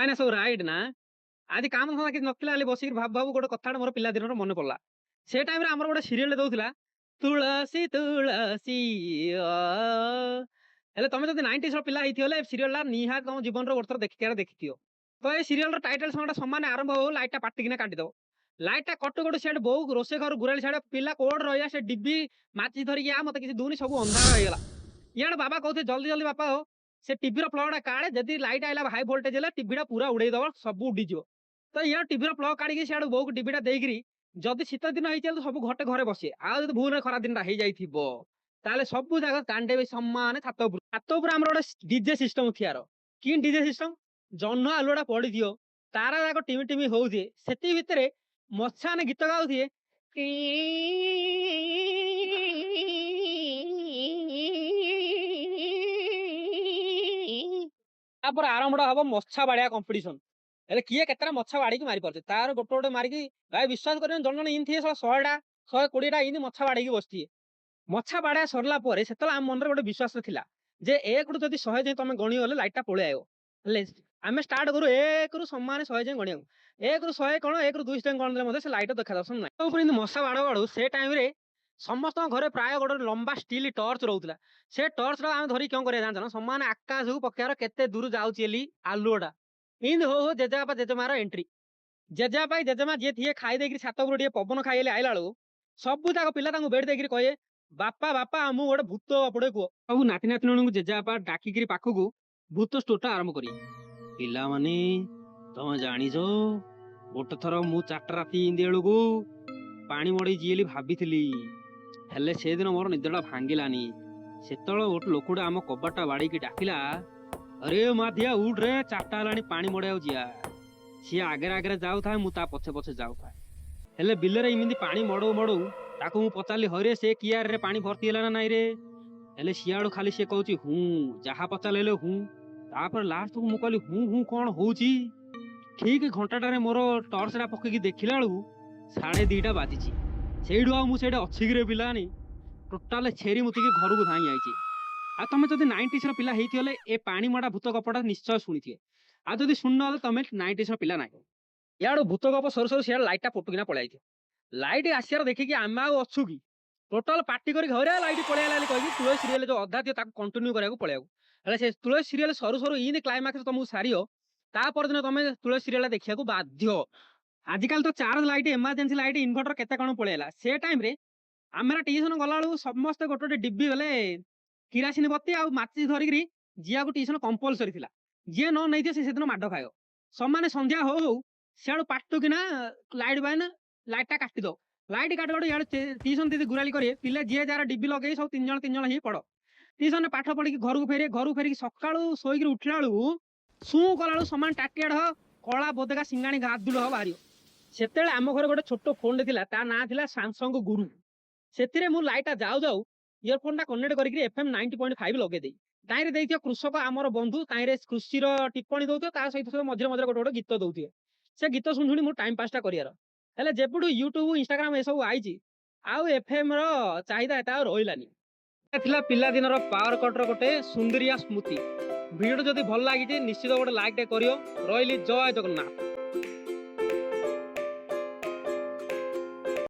ମାନେ ସବୁ ରାଇଟ୍ ନା ଆଜି କାମ ଧନ୍ଦା କିଛି ନଥିଲା ହେଲେ ବସିକି ଭାବୁ ଭାବୁ ଗୋଟେ କଥାଟା ମୋର ପିଲାଦିନର ମନେ ପଡିଲା। ସେ ଟାଇମରେ ଆମର ଗୋଟେ ସିରିଏଲ ଦଉଥିଲା ତୁଳସୀ ତୁଳସୀ ଅ ହେଲେ ତମେ ଯଦି 90s ର ପିଲା ହେଇଥିବ ହେଲେ ସିରିଏଲଟା ନିହାତି ତମ ଜୀବନର ଗୋଟେ ଥର ଦେଖିଥିବ। ତ ଏଇ ସିରିଏଲର ଟାଇଟଲ ସଙ୍ଗଟା ସମାନ ଆରମ୍ଭ ହଉ ଲାଇଟଟା ପାଟିକିନା କାଟିଦବ। ଲାଇଟଟା କଟୁ କଟୁ ସିଆଡେ ବୋଉ ରୋଷେଇ ଘର ଗୁରାଳି ଛାଡେ ପିଲା କୋଉଠି ରହିବା ସେ ଡିବି ମାଚି ଧରିକି ଆ ମତେ କିଛି ଦଉନି ସବୁ ଅନ୍ଧାର ହେଇଗଲା। ଇଆଡେ ବାବା କହୁଥିଲେ ଜଲ୍ଦି ଜଲ୍ଦି ବାପା ହୋ ସେ ଟିଭିର ପ୍ଲଗଟା କାଢେ ଯଦି ଲାଇଟ୍ ଆଇଲା ହାଇ ଭୋଲ୍ଟେଜ ହେଲେ ଟିଭିଟା ପୁରା ଉଡେଇ ଦବ ସବୁ ଉଡିଯିବ। ତ ଇଆଡେ ଟିଭିର ପ୍ଲଗ କାଢିକି ସିଆଡେ ବୋଉକୁ ଟିଭିଟା ଦେଇକିରି ଯଦି ଶୀତ ଦିନ ହେଇଛି ସବୁ ଘରେ ବସିଏ ଆଉ ଯଦି ଭୁଲରେ ଖରା ଦିନଟା ହେଇଯାଇଥିବ ତାହେଲେ ସବୁ ଜାଗ କାଣ୍ଡେବେ ସମାନ ଛାତ ଉପରେ ଆମର ଗୋଟେ ଡିଜେ ସିଷ୍ଟମ ଥିଆର କି ଡିଜେ ସିଷ୍ଟମ ଜହ୍ନ ଆଲୁଅଟା ପଡିଥିବ ତାରା ଯାକ ଟିମି ଟିମି ହଉଥିବେ ସେତିକି ଭିତରେ ମଶାମାନେ ଗୀତ ଗାଉଥିବେ ତାପରେ ଆରମ୍ଭ ହବ ମଛା ବାଡିଆ କମ୍ପିଟିସନ। ହେଲେ କିଏ କେତେଟା ମଛା ବାଡିକି ମାରି ପାରୁଛି ତାର ଗୋଟେ ଗୋଟେ ମାରିକି ଭାଇ ବିଶ୍ୱାସ କରିବେନି ଜଣେ ଜଣେ ଇନ୍ତି ଥିବେ 100ଟା 120ଟା ଇନ୍ତି ମଛା ବାଡେଇକି ବସିଥିବେ। ମଛା ବାଡିଆ ସରିଲା ପରେ ସେତେବେଳେ ଆମ ମନରେ ଗୋଟେ ବିଶ୍ୱାସ ଥିଲା ଯେ 1ରୁ ଯଦି 100 ଯାଏ ତମେ ଗଣି ଗଲେ ଲାଇଟଟା ପଳେଇ ଆଇବ। ହେଲେ ଆମେ ଷ୍ଟାର୍ଟ କରୁ 1ରୁ ସମାନ 100 ଯାଏ ଗଣିବାକୁ 1ରୁ 100 କଣ 1ରୁ 200 ଯାଏ ଗଣିଲେ ମଧ୍ୟ ସେ ଲାଇଟ ଦେଖା ଦର୍ଶନ ନାହିଁ। ଉପରେ ମଶା ବାଡ ବାଡୁ ସେ ଟାଇମରେ ସମସ୍ତଙ୍କ ଘରେ ପ୍ରାୟ ଗୋଟେ ଲମ୍ବା ଷ୍ଟିଲ ଟର୍ଚ୍ଚ ରହୁଥିଲା। ସେ ଟର୍ଚ୍ଚଟା ଆମେ ଧରି କଣ କରିବା ଜାଣିଛ ନା ସମାନ ଆକାଶକୁ ପକେଇବାର କେତେ ଦୂର ଯାଉଛି ଏଲି ଆଲୁଅଟା ଇନ୍ତି ହଉ ହଉ ଜେଜେବାପା ଜେଜେମାର ଏଣ୍ଟ୍ରି। ଜେଜେବାପା ଜେଜେମା ଯିଏ ଥିଏ ଖାଇ ଦେଇକିରି ଛାତ ଉପରୁ ଟିକେ ପବନ ଖାଇଲେ ଆଇଲା ବେଳକୁ ସବୁ ଯାକ ପିଲା ତାଙ୍କୁ ବେଡ୍ ଦେଇକିରି କହିବେ ବାପା ବାପା ମୁଁ ଗୋଟେ ଭୂତ ଗପଟେ କୁହ। ସବୁ ନାତି ନାତୁଣୀଙ୍କୁ ଜେଜେବାପା ଡାକିକିରି ପାଖକୁ ଭୂତ ଷ୍ଟୋରିଟା ଆରମ୍ଭ କରିବେ। ପିଲାମାନେ ତମେ ଜାଣିଛ ଗୋଟେ ଥର ମୁଁ 4ଟା ରାତି ଇନ୍ତି ବେଳକୁ ପାଣି ମଡେଇଛି ବୋଲି ଭାବିଥିଲି ହେଲେ ସେଦିନ ମୋର ନିଦଟା ଭାଙ୍ଗିଲାନି। ସେତେବେଳେ ଗୋଟେ ଲୋକଟା ଆମ କବାଟଟା ବାଡେଇକି ଡାକିଲା अरे माधिया उठ रे 4ଟା ହେଲାଣି ପାଣି ମଡେଇବାକୁ ଯିବା। ସିଏ ଆଗରେ ଆଗରେ ଯାଉଥାଏ ମୁଁ ତା ପଛେ ପଛେ ଯାଉଥାଏ। ହେଲେ ବିଲରେ ଏମିତି ପାଣି ମଡଉ ମଡଉ ତାକୁ ମୁଁ ପଚାରିଲି ହଇରେ ସେ କିଆରିରେ ପାଣି ଭର୍ତ୍ତି ହେଲା ନା ନାଇଁ ରେ ହେଲେ ସିଆଡୁ ଖାଲି ସେ କହୁଛି ହୁଁ ଯାହା ପଚାରିଲେ ହୁଁ। ତାପରେ ଲାଷ୍ଟକୁ ମୁଁ କହିଲି ହୁଁ ହୁଁ କଣ ହଉଛି ଠିକ ଘଣ୍ଟାଟାରେ ମୋର ଟର୍ଚ୍ଚଟା ପକେଇକି ଦେଖିଲା ବେଳକୁ 2:30 ବାଜିଛି। ସେଇଠୁ ଆଉ ମୁଁ ସେଇଟା ଅଛିକିରେ ପିଲାନି ଟୋଟାଲ ଛେରି ମୁତିକି ଘରକୁ ଧାଇଁ ଯାଇଛି। ଆଉ ତମେ ଯଦି 90s ର ପିଲା ହେଇଥିବ ହେଲେ ଏ ପାଣି ମଡା ଭୂତ ଗପଟା ନିଶ୍ଚୟ ଶୁଣିଥିବେ ଆଉ ଯଦି ଶୁଣି ନହେଲେ ତମେ 90s ର ପିଲା ନାହିଁ। ଇଆଡୁ ଭୂତ ଗପ ସରୁ ସରୁ ସିଆଡେ ଲାଇଟଟା ପଟୁକିନା ପଳେଇଥିବ। ଲାଇଟ ଆସିବାର ଦେଖିକି ଆମେ ଆଉ ଅଛୁ କି ଟୋଟାଲ ପାର୍ଟି କରିକି ଘରେ ଲାଇଟ ପଳେଇଲା ବୋଲି କହିକି ତୁଳସୀ ସିରିଏଲ ଯୋଉ ଅଧା ଥିବ ତାକୁ କଣ୍ଟିନ୍ୟୁ କରିବାକୁ ପଳେଇବାକୁ। ହେଲେ ସେ ତୁଳସୀ ସିରିଏଲ ସରୁ ସରୁ ଇନ୍ତି କ୍ଲାଇମାକ୍ସ ତମକୁ ସାରିବ ତା ପରଦିନ ତମେ ତୁଳସୀ ସିରିଏଲଟା ଦେଖିବାକୁ ବାଧ୍ୟ। ଆଜିକାଲି ତ charge light emergency light inverter କେତେ କଣ ପଳେଇଲା ସେ ଟାଇମରେ ଆମେ ଟିଉସନ ଗଲା ବେଳକୁ ସମସ୍ତେ ଗୋଟେ ଗୋଟେ ଡିବି ଗଲେ କିରାସିନ ବତୀ ଆଉ ମାଚି ଧରିକିରି ଯିବାକୁ ଟିଉସନ କମ୍ପଲସରି ଥିଲା। ଯିଏ ନ ନେଇଥିବ ସେ ସେଦିନ ମାଡ ଖାଇବ। ସମାନେ ସନ୍ଧ୍ୟା ହଉ ହଉ ସିଆଡୁ ପାଟୁକିନା ଲାଇଟ ବାଇନ ଲାଇଟଟା କାଟିଦବ। ଲାଇଟ କାଟି କାଟି ଇଆଡେ ଟିଉସନ ଦିଦି ଗୁରାଳି କରିବେ ପିଲା ଯିଏ ଯାହାର ଡିବି ଲଗେଇ ସବୁ 3 ଜଣ ହେଇ ପଡ ଟିଉସନରେ ପାଠ ପଢିକି ଘରକୁ ଫେରିକି ସକାଳୁ ଶୋଇକିରି ଉଠିଲା ବେଳକୁ ସୁଁ କଲା ବେଳକୁ ସମାନ ଟାଟିଆଡ କଳା ବୋଦକା ସିଙ୍ଗାଣି ଗାଦୁଲ ବାହାରିବ। ସେତେବେଳେ ଆମ ଘରେ ଗୋଟେ ଛୋଟ ଫୋନଟେ ଥିଲା ତା ନାଁ ଥିଲା ସାମସଙ୍ଗ ଗୁରୁ। ସେଥିରେ ମୁଁ ଲାଇଟଟା ଯାଉ ଯାଉ ଇୟରଫୋନଟା କନେକ୍ଟ କରିକି FM 90.5 ଲଗେଇଦେଇ ତାଇରେ ଦେଇଥିବ କୃଷକ ଆମର ବନ୍ଧୁ ତାଇରେ କୃଷିର ଟିପ୍ପଣୀ ଦଉଥିବ ତା ସହିତ ମଝିରେ ମଝିରେ ଗୋଟେ ଗୋଟେ ଗୀତ ଦଉଥିବେ। ସେ ଗୀତ ଶୁଣି ଶୁଣି ମୁଁ ଟାଇମ ପାସଟା କରିବାର। ହେଲେ ଯେବେଠୁ ୟୁଟ୍ୟୁବ ଇନଷ୍ଟାଗ୍ରାମ ଏସବୁ ଆଇଛି ଆଉ FM ର ଚାହିଦା ଏତେ ଆଉ ରହିଲାନି। ଥିଲା ପିଲାଦିନର ପାୱାର କଟର ଗୋଟେ ସୁନ୍ଦରିଆ ସ୍ମୃତି। ଭିଡିଓ ଯଦି ଭଲ ଲାଗିଛି ନିଶ୍ଚିତ ଗୋଟେ ଲାଇକ୍ ଟେ କରିବ। ରହିଲି ଜୟ ଜଗନ୍ନାଥ।